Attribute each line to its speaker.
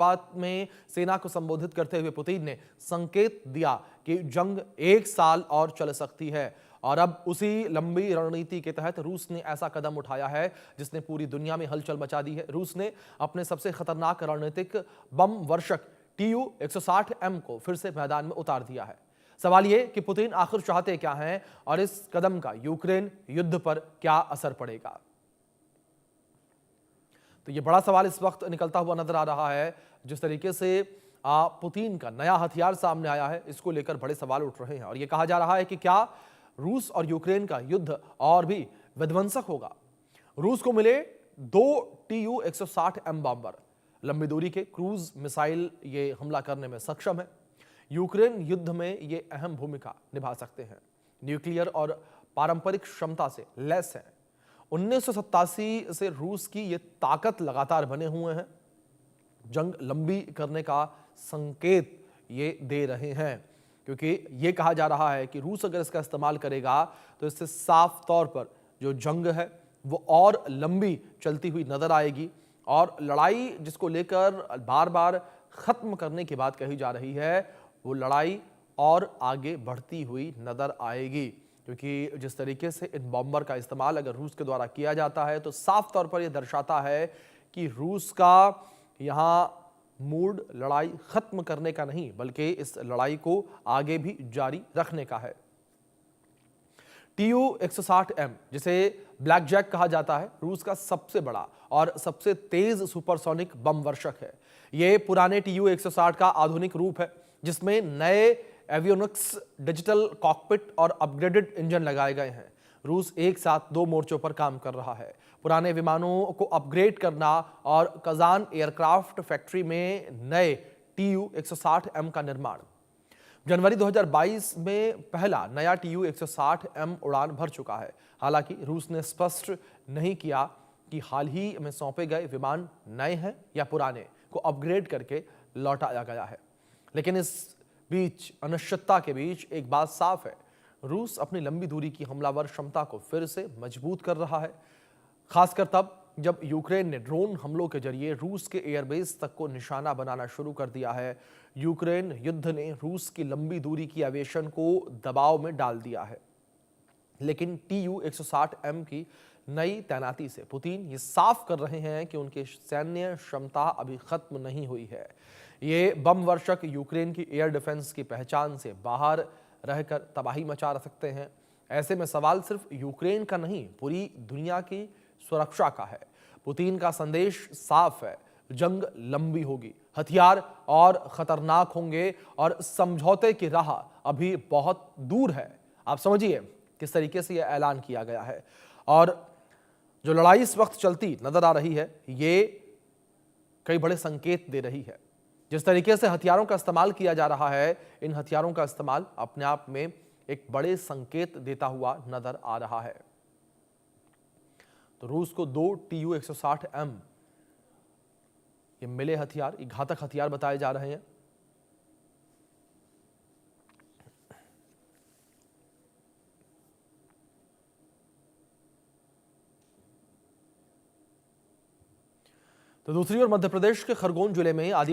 Speaker 1: बात में सेना को संबोधित करते हुए पुतिन ने संकेत दिया कि जंग 1 साल और चल सकती है और अब उसी लंबी रणनीति के तहत रूस ने ऐसा कदम उठाया है जिसने पूरी दुनिया में हलचल मचा दी है। रूस ने अपने सबसे खतरनाक रणनीतिक बम वर्षक Tu-160M को फिर से मैदान में उतार दिया है। सवाल यह कि पुतिन आखिर चाहते क्या हैं और इस कदम का यूक्रेन युद्ध पर क्या असर पड़ेगा। तो यह बड़ा सवाल इस वक्त निकलता हुआ नजर आ रहा है। जिस तरीके से पुतिन का नया हथियार सामने आया है, इसको लेकर बड़े सवाल उठ रहे हैं और यह कहा जा रहा है कि क्या रूस और यूक्रेन का युद्ध और भी विध्वंसक होगा। रूस को मिले 2 Tu-160M बॉम्बर, लंबी दूरी के क्रूज मिसाइल ये हमला करने में सक्षम है। यूक्रेन युद्ध में ये अहम भूमिका निभा सकते हैं, न्यूक्लियर और पारंपरिक क्षमता से लैस हैं। 1987 से रूस की ये ताकत लगातार बने हुए हैं, जंग लंबी करने का संकेत ये दे रहे हैं, क्योंकि ये कहा जा रहा है कि रूस अगर इसका इस्तेमाल करेगा तो इससे साफ तौर पर जो जंग है वो और लंबी चलती हुई नजर आएगी और लड़ाई जिसको लेकर बार बार खत्म करने की बात कही जा रही है, वो लड़ाई और आगे बढ़ती हुई नजर आएगी। क्योंकि जिस तरीके से इन बॉम्बर का इस्तेमाल अगर रूस के द्वारा किया जाता है तो साफ तौर पर यह दर्शाता है कि रूस का यहाँ मूड लड़ाई खत्म करने का नहीं बल्कि इस लड़ाई को आगे भी जारी रखने का है। Tu-160M, जिसे ब्लैक जैक कहा जाता है, रूस का सबसे बड़ा और सबसे तेज सुपरसोनिक बम वर्षक है। यह पुराने Tu-160 का आधुनिक रूप है जिसमें नए एवियोनिक्स, डिजिटल कॉकपिट और अपग्रेडेड इंजन लगाए गए हैं। रूस एक साथ 2 मोर्चों पर काम कर रहा है। पुराने विमानों को अपग्रेड करना और कजान एयरक्राफ्ट फैक्ट्री में नए Tu-160M का निर्माण। जनवरी 2022 में पहला नया Tu-160M उड़ान भर चुका है। हालांकि रूस ने स्पष्ट नहीं किया कि हाल ही में सौंपे गए विमान नए हैं या पुराने को अपग्रेड करके लौटाया गया है। लेकिन इस बीच अनिश्चितता के बीच एक बात साफ है, रूस अपनी लंबी दूरी की हमलावर क्षमता को फिर से मजबूत कर रहा है, खासकर तब जब यूक्रेन ने ड्रोन हमलों के जरिए रूस के एयरबेस तक को निशाना बनाना शुरू कर दिया है। यूक्रेन युद्ध ने रूस की लंबी दूरी की एविएशन को दबाव में डाल दिया है, लेकिन Tu-160M की नई तैनाती से पुतिन ये साफ कर रहे हैं कि उनकी सैन्य क्षमता अभी खत्म नहीं हुई है। ये बम वर्षक यूक्रेन की एयर डिफेंस की पहचान से बाहर रहकर तबाही मचा सकते हैं। ऐसे में सवाल सिर्फ यूक्रेन का नहीं, पूरी दुनिया की सुरक्षा का है। पुतिन का संदेश साफ है, जंग लंबी होगी, हथियार और खतरनाक होंगे और समझौते की राह अभी बहुत दूर है। आप समझिए किस तरीके से यह ऐलान किया गया है और जो लड़ाई इस वक्त चलती नजर आ रही है, ये कई बड़े संकेत दे रही है। जिस तरीके से हथियारों का इस्तेमाल किया जा रहा है, इन हथियारों का इस्तेमाल अपने आप में एक बड़े संकेत देता हुआ नजर आ रहा है। तो रूस को 2 Tu-160M ये मिले हथियार, ये घातक हथियार बताए जा रहे हैं। तो दूसरी ओर मध्य प्रदेश के खरगोन जिले में आदिवासी